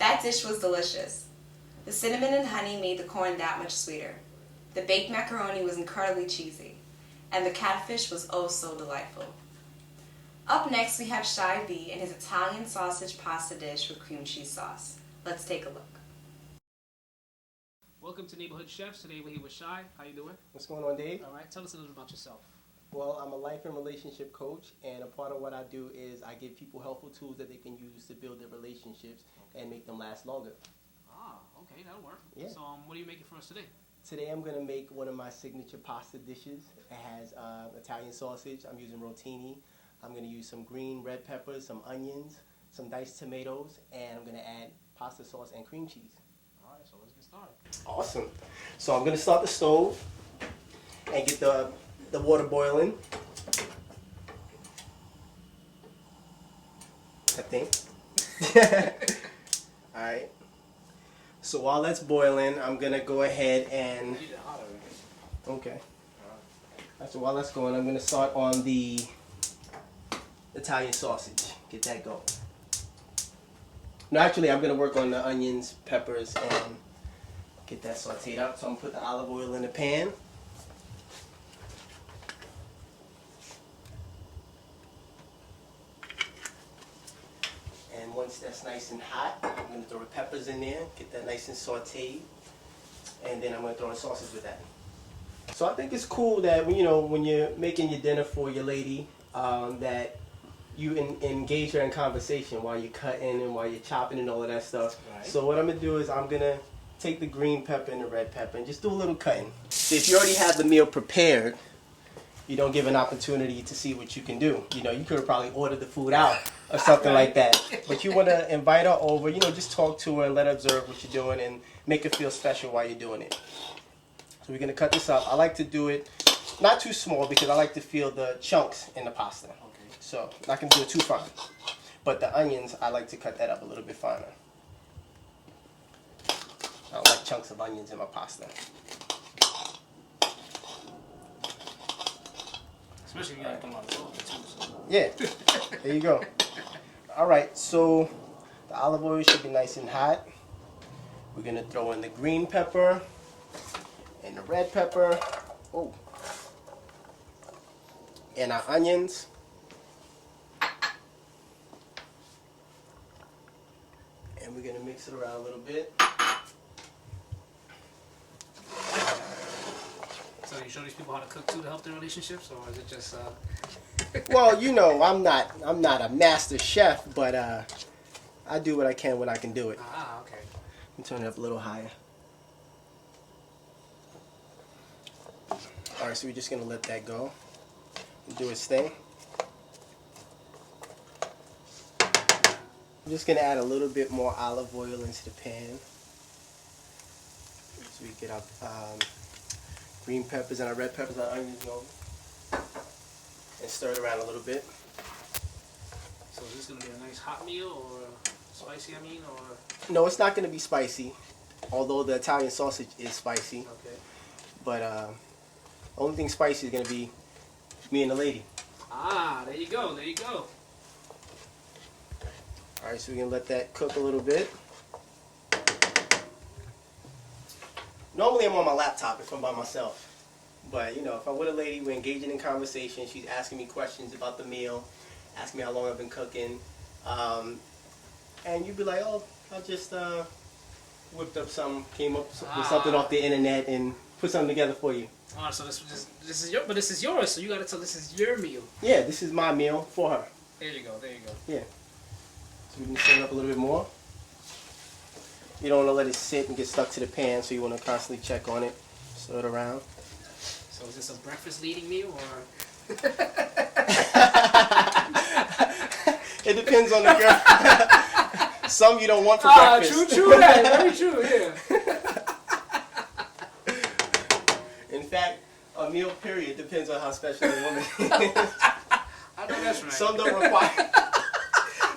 That dish was delicious. The cinnamon and honey made the corn that much sweeter. The baked macaroni was incredibly cheesy. And the catfish was oh so delightful. Up next we have CheyB and his Italian sausage pasta dish with cream cheese sauce. Let's take a look. Welcome to Neighborhood Chefs. Today we're here with Chey. How you doing? What's going on, Dave? All right, tell us a little about yourself. Well, I'm a life and relationship coach, and a part of what I do is I give people helpful tools that they can use to build their relationships and make them last longer. Ah, okay, that'll work. Yeah. So what are you making for us today? Today I'm going to make one of my signature pasta dishes. It has Italian sausage. I'm using rotini. I'm going to use some green red peppers, some onions, some diced tomatoes, and I'm going to add pasta sauce and cream cheese. All right, so let's get started. Awesome. So I'm going to start the stove and get the water boiling. I think. All right. So while that's boiling, I'm going to go ahead and... Okay. So while that's going, I'm going to start on the Italian sausage. Get that going. No, actually, I'm going to work on the onions, peppers, and get that sauteed up. So I'm going to put the olive oil in the pan. And once that's nice and hot, I'm going to throw the peppers in there, get that nice and sauteed. And then I'm going to throw the sausage with that. So I think it's cool that, you know, when you're making your dinner for your lady, that you engage her in conversation while you're cutting and while you're chopping and all of that stuff. Right. So what I'm going to do is I'm going to take the green pepper and the red pepper and just do a little cutting. So if you already have the meal prepared, you don't give an opportunity to see what you can do. You know, you could have probably ordered the food out or something like that. But you want to invite her over, you know, just talk to her and let her observe what you're doing and make her feel special while you're doing it. So we're going to cut this up. I like to do it not too small because I like to feel the chunks in the pasta. Okay. So I'm not going to do it too fine. But the onions, I like to cut that up a little bit finer. I don't like chunks of onions in my pasta. Especially if you have a lot of sauce too. So. Yeah, there you go. All right, so the olive oil should be nice and hot. We're going to throw in the green pepper and the red pepper. Oh. And our onions. And we're going to mix it around a little bit. So you show these people how to cook too to help their relationships, or is it just? Well, you know, I'm not a master chef, but I do what I can when I can do it. Ah, okay. Let me turn it up a little higher. All right, so we're just gonna let that go and do its thing. I'm just gonna add a little bit more olive oil into the pan so we get our green peppers and our red peppers and our onions going, and stir it around a little bit. So is this gonna be a nice hot meal or spicy? I mean, or? No, it's not gonna be spicy, although the Italian sausage is spicy. Okay. But the only thing spicy is gonna be me and the lady. Ah, there you go. There you go. All right, so we're gonna let that cook a little bit. Normally I'm on my laptop if I'm by myself. But, you know, if I'm with a lady, we're engaging in conversation. She's asking me questions about the meal, asking me how long I've been cooking. And you'd be like, oh, I just whipped up some, came up with something off the internet and put something together for you. Oh, so this is yours. So you gotta tell this is your meal. Yeah, this is my meal for her. There you go. There you go. Yeah. So we can stir it up a little bit more. You don't want to let it sit and get stuck to the pan, so you want to constantly check on it, stir it around. So is this a breakfast leading meal or? It depends on the girl. Some you don't want for breakfast. True that. Very true, yeah. In fact, a meal period depends on how special the woman is. I know that's right.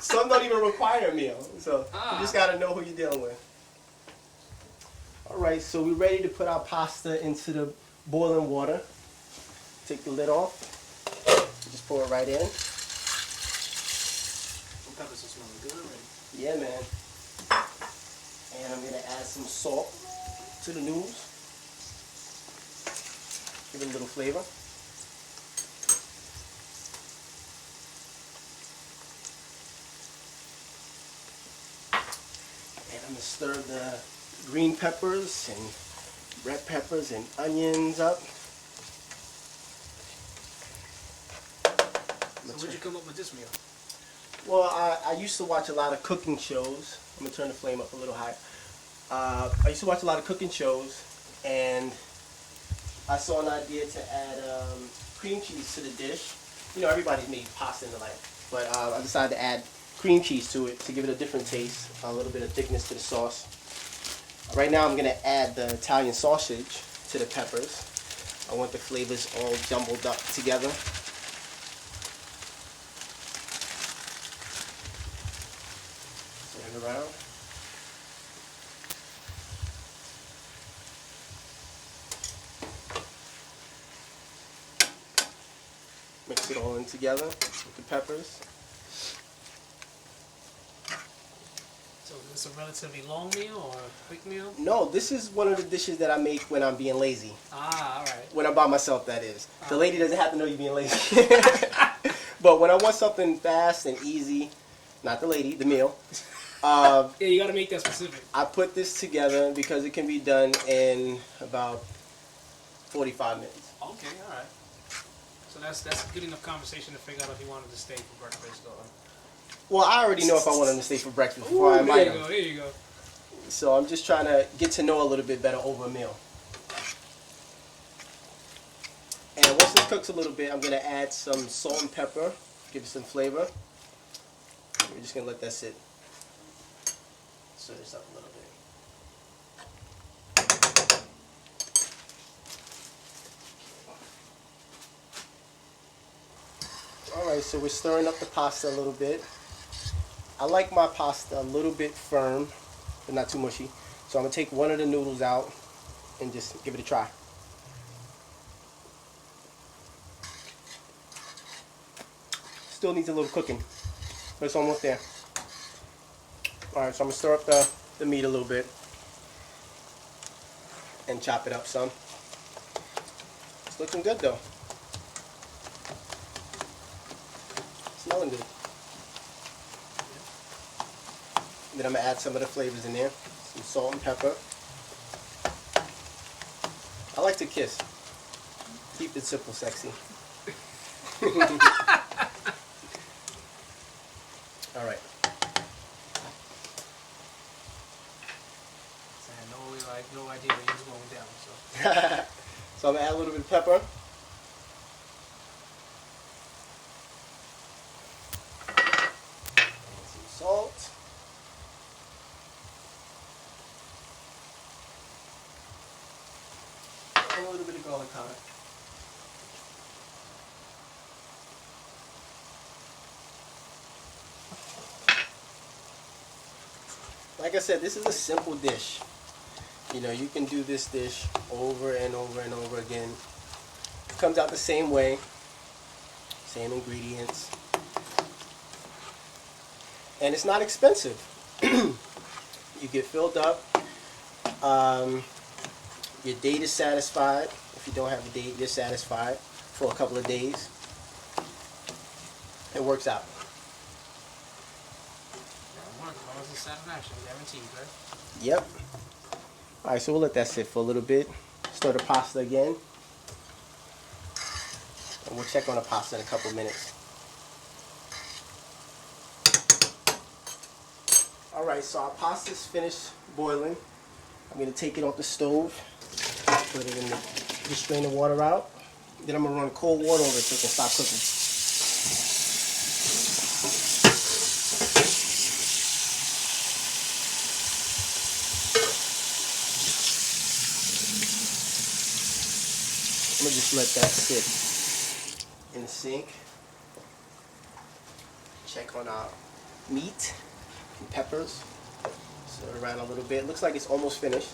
Some don't even require a meal. So you just got to know who you're dealing with. All right, so we're ready to put our pasta into the boiling water. Take the lid off. Just pour it right in. Some peppers are smelling good already. Yeah, man. And I'm gonna add some salt to the noodles. Give it a little flavor. And I'm gonna stir the green peppers and red peppers and onions up. So where'd you come up with this meal? Well, I used to watch a lot of cooking shows. I'm gonna turn the flame up a little higher. I used to watch a lot of cooking shows, and I saw an idea to add cream cheese to the dish. You know, everybody's made pasta in their life, but I decided to add cream cheese to it to give it a different taste, a little bit of thickness to the sauce. Right now, I'm gonna add the Italian sausage to the peppers. I want the flavors all jumbled up together. Turn it around. Mix it all in together with the peppers. So is this a relatively long meal or a quick meal? No, this is one of the dishes that I make when I'm being lazy. Ah, all right. When I'm by myself, that is. The lady doesn't have to know you're being lazy. But when I want something fast and easy, not the lady, the meal, Yeah, you got to make that specific. I put this together because it can be done in about 45 minutes. Okay, all right. So that's good enough conversation to figure out if you wanted to stay for breakfast or... Well, I already know if I want him to stay for breakfast before I invite him. There you go. So I'm just trying to get to know a little bit better over a meal. And once this cooks a little bit, I'm going to add some salt and pepper, give it some flavor. We're just going to let that sit. Stir this up a little bit. Alright, so we're stirring up the pasta a little bit. I like my pasta a little bit firm, but not too mushy. So I'm going to take one of the noodles out and just give it a try. Still needs a little cooking, but it's almost there. Alright, so I'm going to stir up the meat a little bit and chop it up some. It's looking good though. Smelling good. And then I'm going to add some of the flavors in there. Some salt and pepper. I like to kiss. Keep it simple, sexy. Alright. So I had no idea where he was going down. So So I'm going to add a little bit of pepper. And some salt. And a little bit of garlic powder. Like I said, this is a simple dish. You know, you can do this dish over and over and over again. It comes out the same way, same ingredients. And it's not expensive. You get filled up. Your date is satisfied. If you don't have a date, you're satisfied for a couple of days. It works out. as long as it's satisfaction, guaranteed, right? Yep. Alright, so we'll let that sit for a little bit. Stir the pasta again. And we'll check on the pasta in a couple minutes. Alright, so our pasta's finished boiling. I'm going to take it off the stove. Put it in the, just strain the water out. Then I'm going to run cold water over it so it can stop cooking. I'm going to just let that sit in the sink. Check on our meat and peppers. Stir it around a little bit. Looks like it's almost finished.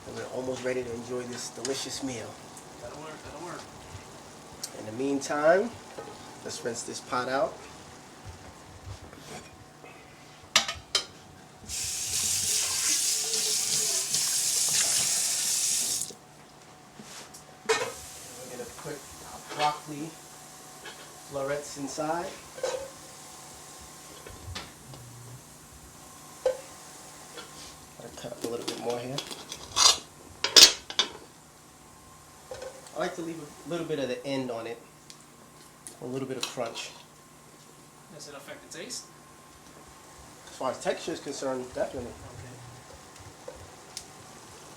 And we're almost ready to enjoy this delicious meal. That'll work, that'll work. In the meantime, let's rinse this pot out. side. I'll cut up a little bit more here. I like to leave a little bit of the end on it, a little bit of crunch. Does it affect the taste? As far as texture is concerned, definitely. Okay.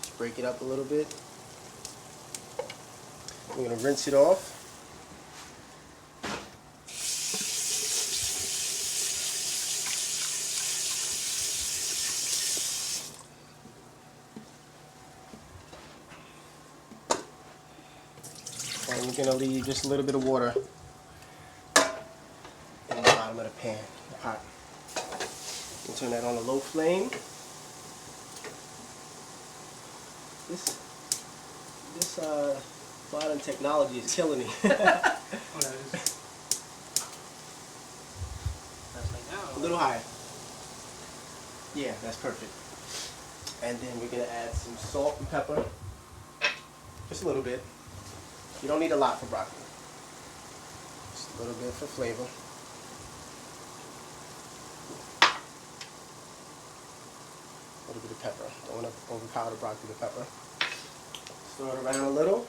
Just break it up a little bit. We're going to rinse it off. And we're going to leave just a little bit of water in the bottom of the pan, the pot. And turn that on a low flame. This modern technology is killing me. Oh, that is. That's like now. A little higher. Yeah, that's perfect. And then we're going to add some salt and pepper. Just a little bit. You don't need a lot for broccoli. Just a little bit for flavor. A little bit of pepper. Don't want to overpower the broccoli with pepper. Stir it around a little.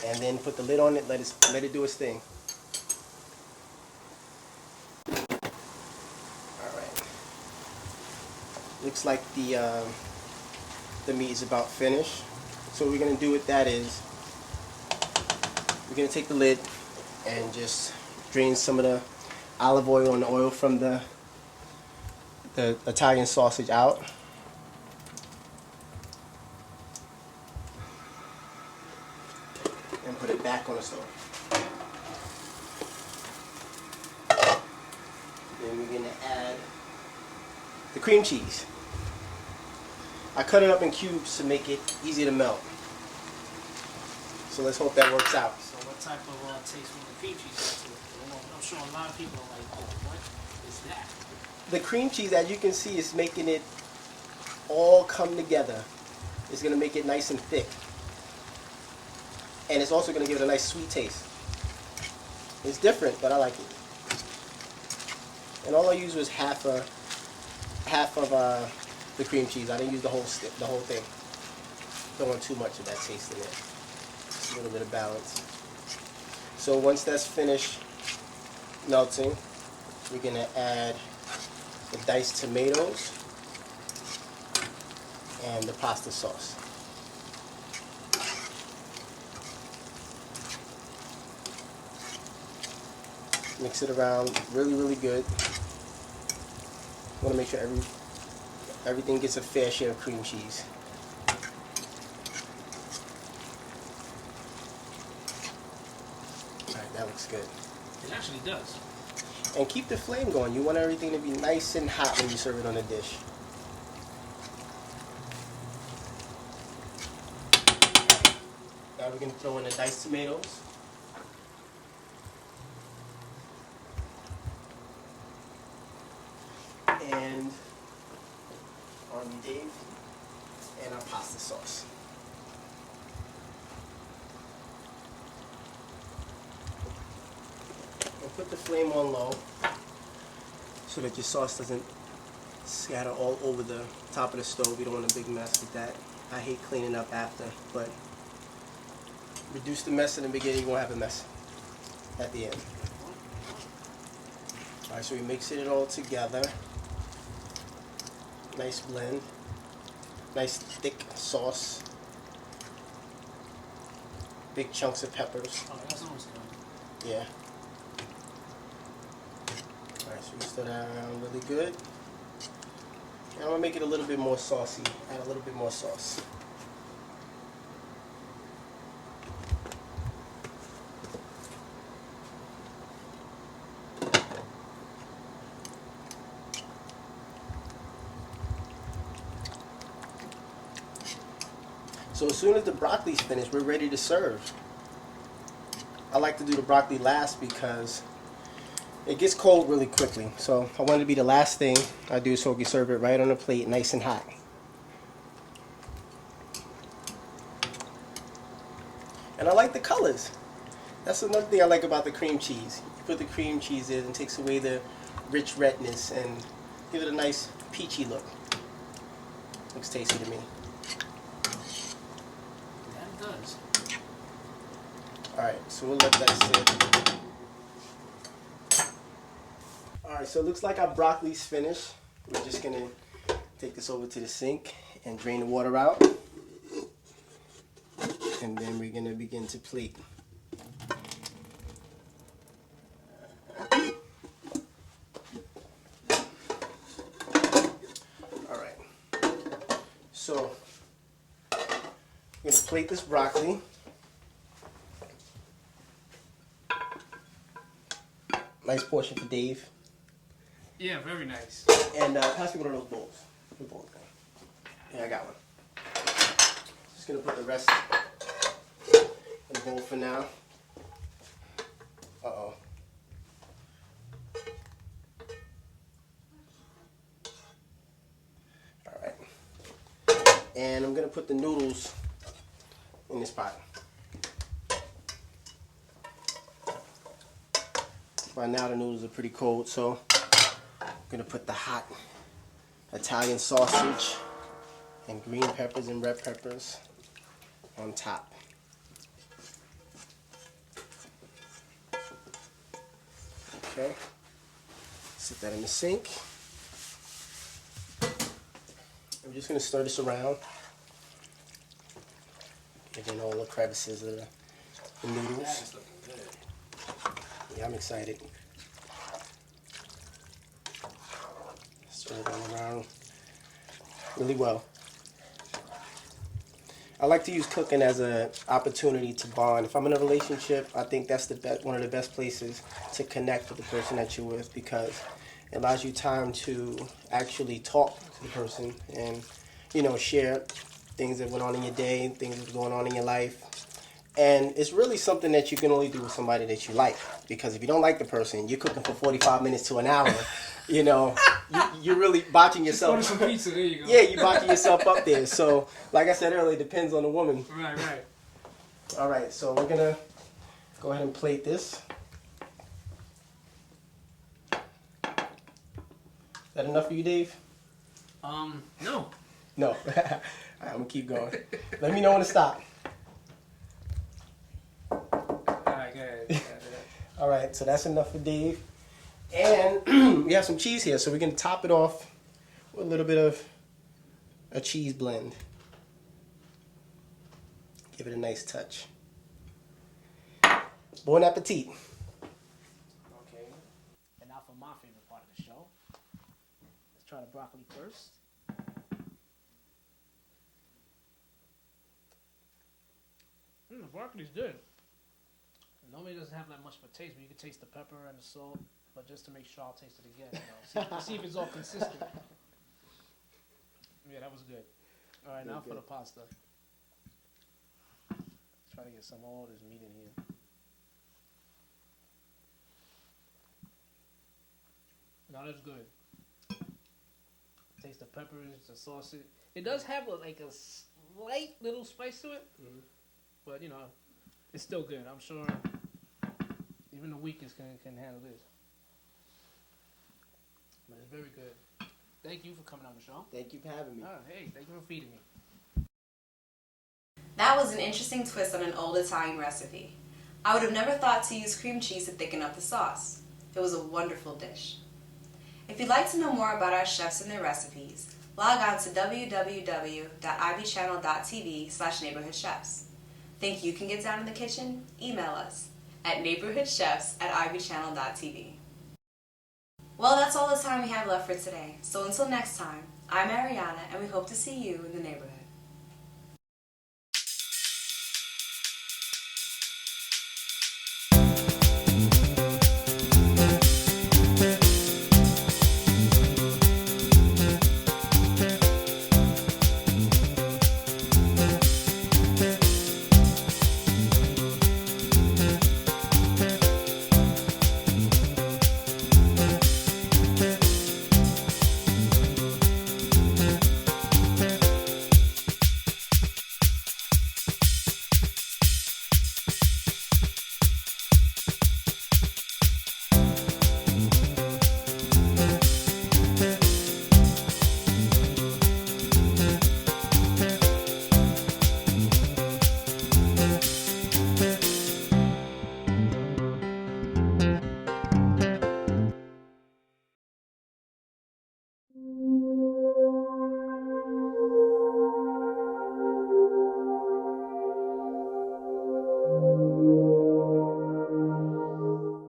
And then put the lid on it, let it do its thing. Alright. Looks like the meat is about finished. So what we're going to do with that is we're going to take the lid and just drain some of the olive oil and the oil from the Italian sausage out. And put it back on the stove. Then we're going to add the cream cheese. I cut it up in cubes to make it easy to melt. So let's hope that works out. So what type of taste will the cream cheese add to it? I'm sure a lot of people are like, oh, what is that? The cream cheese, as you can see, is making it all come together. It's going to make it nice and thick. And it's also going to give it a nice sweet taste. It's different, but I like it. And all I used was half of the cream cheese. I didn't use the whole thing. Don't want too much of that taste in it. Just a little bit of balance. So once that's finished melting, we're going to add the diced tomatoes and the pasta sauce. Mix it around really, really good. Want to make sure everything gets a fair share of cream cheese. Alright, that looks good. It actually does. And keep the flame going. You want everything to be nice and hot when you serve it on a dish. Now we're going to throw in the diced tomatoes. And on Dave and our pasta sauce. And put the flame on low so that your sauce doesn't scatter all over the top of the stove. You don't want a big mess with that. I hate cleaning up after, but reduce the mess in the beginning, you won't have a mess at the end. Alright, so we mix it all together. Nice blend. Nice thick sauce. Big chunks of peppers. Oh, that's almost done. Yeah. Alright, so we stir that around really good. And I'm going to make it a little bit more saucy. Add a little bit more sauce. So as soon as the broccoli's finished, we're ready to serve. I like to do the broccoli last because it gets cold really quickly. So I want it to be the last thing I do so we can serve it right on the plate, nice and hot. And I like the colors. That's another thing I like about the cream cheese. You put the cream cheese in and it takes away the rich redness and give it a nice peachy look. Looks tasty to me. That it does. Alright, so we'll let that sit. Alright, so it looks like our broccoli's finished. We're just going to take this over to the sink and drain the water out. And then we're going to begin to plate. Alright, so I'm going to plate this broccoli. Nice portion for Dave. Yeah, very nice. And pass me one of those bowls. The bowl thing. Yeah, I got one. Just gonna put the rest in the bowl for now. Uh-oh. Alright. And I'm gonna put the noodles in this pot. By now the noodles are pretty cold, so I'm gonna put the hot Italian sausage and green peppers and red peppers on top. Okay, sit that in the sink. I'm just gonna stir this around, get in all the crevices of the noodles. Yeah, I'm excited. Stir it all around really well. I like to use cooking as an opportunity to bond. If I'm in a relationship, I think that's one of the best places to connect with the person that you're with, because it allows you time to actually talk to the person and, you know, share things that went on in your day, things that were going on in your life. And it's really something that you can only do with somebody that you like. Because if you don't like the person, you're cooking for 45 minutes to an hour, you know, you're really botching yourself. Order some pizza, there you go. Yeah, you're botching yourself up there. So, like I said earlier, it depends on the woman. Right, right. All right, so we're going to go ahead and plate this. Is that enough for you, Dave? No. No. All right, I'm going to keep going. Let me know when to stop. Alright, go ahead. All right, so that's enough for Dave. And we have some cheese here, so we're going to top it off with a little bit of a cheese blend. Give it a nice touch. Bon appetit. Okay. And now for my favorite part of the show. Let's try the broccoli first. The broccoli's good. Normally it doesn't have that much of a taste, but you can taste the pepper and the salt. But just to make sure, I'll taste it again. You know, see if it's all consistent. Yeah, that was good. All right, now for the pasta. Let's try to get some of all this meat in here. No, that's good. Taste the peppers, the sausage. It does have like a slight little spice to it, but you know, it's still good. I'm sure even the weakest can handle this. But it's very good. Thank you for coming on the show. Thank you for having me. Oh, hey, thank you for feeding me. That was an interesting twist on an old Italian recipe. I would have never thought to use cream cheese to thicken up the sauce. It was a wonderful dish. If you'd like to know more about our chefs and their recipes, log on to www.ibchannel.tv/neighborhoodchefs. Think you can get down in the kitchen? Email us at neighborhoodchefs@ibchannel.tv. Well, that's all the time we have left for today. So until next time, I'm Ariana, and we hope to see you in the neighborhood. you.